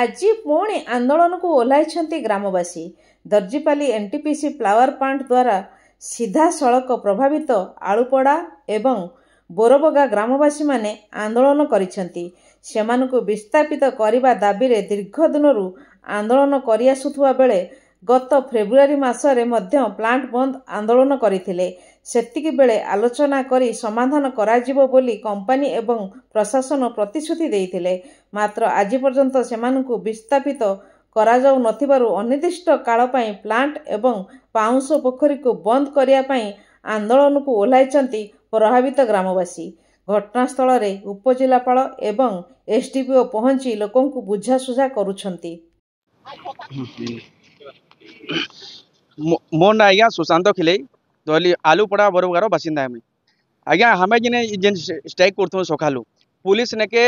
आज पुणी आंदोलन को ओह्लाई ग्रामवासी। दर्जीपाली एनटीपीसी फ्लावर प्लांट द्वारा सीधा सड़क प्रभावित आलुपड़ा एवं बोरबगा ग्रामवासी माने आंदोलन करिसेंती। सेमानकु विस्थापित करने दाबी रे दीर्घ दिनरू आंदोलन करि आसुथुवा बेले गत फेब्रुआरी मासरे मध्य प्लांट बंद आंदोलन करथिले। सेतिकी बेले आलोचना करी समाधान कराजिबो बोली कंपनी एवं प्रशासन प्रतिश्रुति देइथिले। मात्र आज पर्यंत सेमानकु विस्थापित करा जाउ नथिबारु अनिर्दिष्ट काल पई प्लांट एवं पाउंस पोखरी को बंद करिया पई आंदोलन को ओह्लाइचंती प्रभावित ग्रामवासी। घटनास्थल रे उपजिलापाल एवं एसडीपीओ पहुंची लोकों को बुझासुझा करुछंती। मोर ना आज्ञा सुशांत खिले दली आलूपड़ा बरबगार बासिंदा हमें आज्ञा हमें जिन स्ट्राइक करथु सकालू पुलिस ने के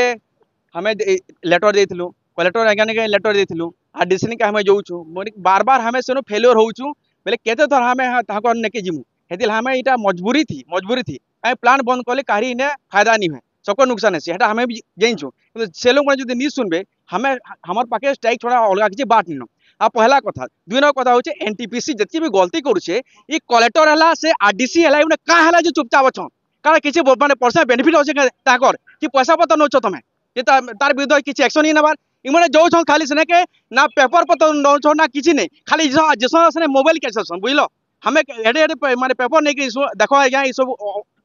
हमें लेटर देथिलु कलेक्टर आज्ञा ने लेटर देथिलु आरडीसी ने के हमें जोउछु बार बार हमें सेनो फेलियर होउछु बेले केते थर हमें ताको नेके जिमु हेतिल हमें इटा मजबूरी थी आ प्लान बंद कले काहरी ने फायदा नहीं है सबको नुकसान है सेटा हमें भी जाइछु से लोग जो नहीं सुनबे हमें हमर पाके स्ट्राइक छोड़ा अलग किसी बाट नहीं। आ पहला कथा दुई नंबर कथा होचे एनटीपीसी जति भी गलती करूचे ई कलेक्टर हला से आरडीसी हला उने का हला जो चुपचाप अछन कारण किसी माने पर्सनल बेनिफिट होचे ताकर कि पैसा पत्र नोच तमे जे तार विरुद्ध किसी एक्शन नहीं नबार इमने जो छन खाली सने के ना पेपर पत्र नोच ना किसी नहीं खाली जेसन सने मोबाइल कैसे सन बुझलो हमें एडे एडे माने पेपर नहीं कि देखो आज्ञा ई सब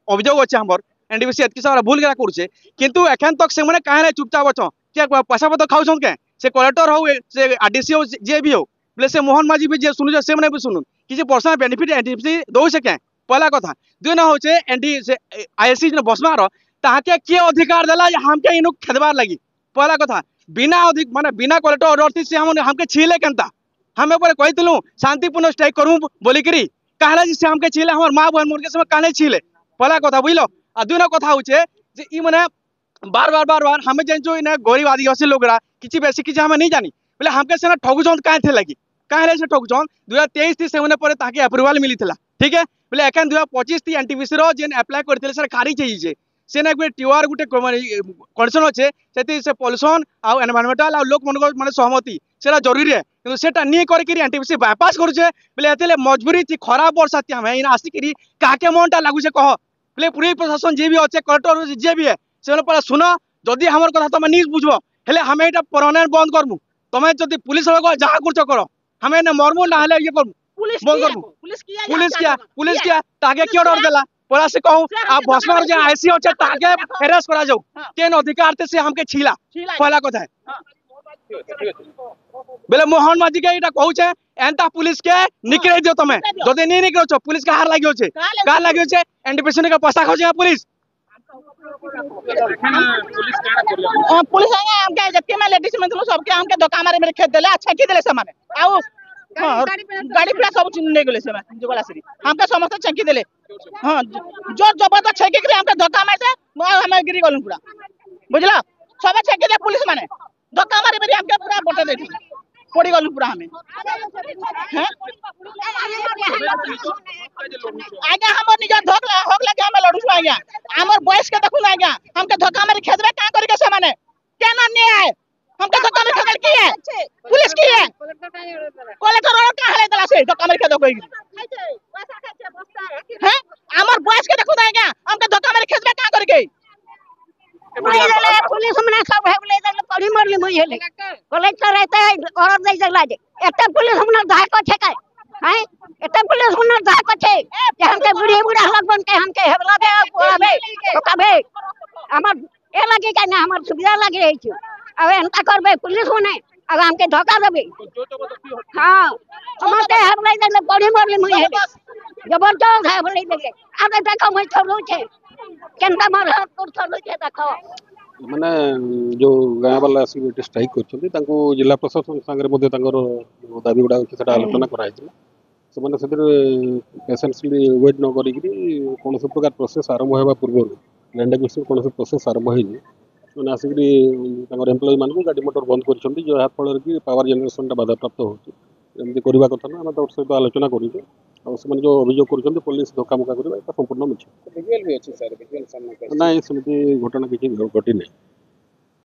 अभियोग अच्छे हमर एनटीपीसी एतकी सारा भूल करा करूचे किंतु एखन तक से माने काहे चुपचाप अछन के पैसा पत्र खाउछन के से कलेक्टर हो से आरडीसी हो जे भी हो बोले से मोहन माझी भी जे सुनु से मैंने भी सुनु किसी पर्सनल बेनिफिट एनटीपीसी दो सके पहला कथा दुई न होचे एनटी से आईएससी ने बसमार ताके के अधिकार देला हमके इनु खेदबार लगी पहला कथा बिना अधिक माने बिना कलेक्टर ऑर्डर से हमके छीले केनता हमें पर कहितलु शांतिपूर्ण स्ट्राइक करू बोली करी कहला से हमके छीले हमर मां बहन मोर के समय काहे छीले पहला कथा बुझलो आ दुई न कथा होचे जे ई माने बार बार हमें जो इन गरीब आदिवासी लोग किसी बेसी किसी हमें नहीं जानी बोले हमके से ठगुचन कहे थे लगी कहे से ठगुचन 2023 थी से होने पर ताकि अप्रूवल मिली थी ठीक है बोले एखन 2025 थी एनटीपीसी रो जेन अप्लाई करथिले सर खारिज चाहिए से ना टीआर गुटे कंडीशन अच्छे से पॉल्यूशन आ एनवायरमेंटल आ लोक मन माने सहमति सेटा जरूरी है किंतु सेटा नहीं करके एनटीपीसी बायपास करूचे बोले एतले मजबूरी थी खराब वर्षा थी हमें आसिक काके मनटा लागुचे कह बोले पूरी प्रशासन जे भी अच्छे कलेक्टर जे भी है से पहले सुन जदि हमार कथा तुम नहीं बुझब हेले हमें ये परमानेंट बंद करमु तुम्हें जब पुलिस जहाँ कर करो हमें मरमु ना हेले ये करमु बंद करमु पुलिस किया ताके क्यों डर देला पहला से कहूं आप भस्मार जे आईसी होचे ताके हेरास करा जाऊ केन अधिकार से हमके छीला पहला कथा है बेले मोहन माझी के एटा कहूचे एंता पुलिस के निकरे दियो तमे जदि नहीं निकरो छ पुलिस का हार लागियो छे का लागियो छे एनटीपीसी का पैसा खोजे पुलिस पुलिस हमके जत्ते में लेडीज में सबके हमके धक्का मारे मेरे खेत देले अच्छा की देले सामान आउ गाड़ी पूरा सब चिन्ने गेले से जोगला से हमके समस्त चंकी देले हां जो जबरदस्त छके के हमके धक्का मारते हम गिरी गलु पूरा बुझला सब छके दे पुलिस माने धक्का मारे मेरे हमके पूरा बोटे दे पड़ी गलु पूरा हमें हैं आगे हमर निज धोक लगे हम लड़ू आज्ञा हमर बॉयस के देखु आज्ञा हमके धक्का मारे खेदबे का करे के से माने केना न्याय हमके धक्का मारे खेदल की है पुलिस की है कलेक्टर और का हले दला से धक्का मारे खेदो कोई हैं हमर बॉयस के देखु आज्ञा हमके धक्का मारे खेदबे का करे के पुलिस मने सब है बोले पड़ी मरली मुई हेले कलेक्टर रहते है और दे जगला जे एते पुलिस हमना धाय को छे काय हैं एते पुलिस हमना धाय को छे जे हमके बुढ़ी हालत बन के हमके हेबला दे पोराबे तो कबे हमर ए लगे का ना हमर सुविधा लगे है छु अब एंता करबे पुलिस होने अब हमके धोखा देबे हां हमके हेबला दे पड़ी मरली मुई हेले जबरदस्त है बोले दे अब देखो मैं थलो छे केनता मार हाथ थलो छे देखो माने जो गाँ वाला आसिक स्ट्राइक कर जिला प्रशासन सागर दाबी गुड़ा अच्छे आलोचना कराई पेसेंटली वेट न करी कौन प्रकार प्रोसेस आरंभ होगा पूर्व लैंड एक्विजिशन कौन प्रोसेस आरंभ होने आसिक एम्प्लॉय मान गाड़ी मोटर बंद कर जहाँफल कि पावर जेनेरेशन बाधाप्राप्त होमती करवा कथा ना आम सहित आलोचना करूँ जो अभियोग कर पुलिस धक्का मुक्का करवा संपूर्ण मिछ ना सेमती घटना किसी घटी नहीं।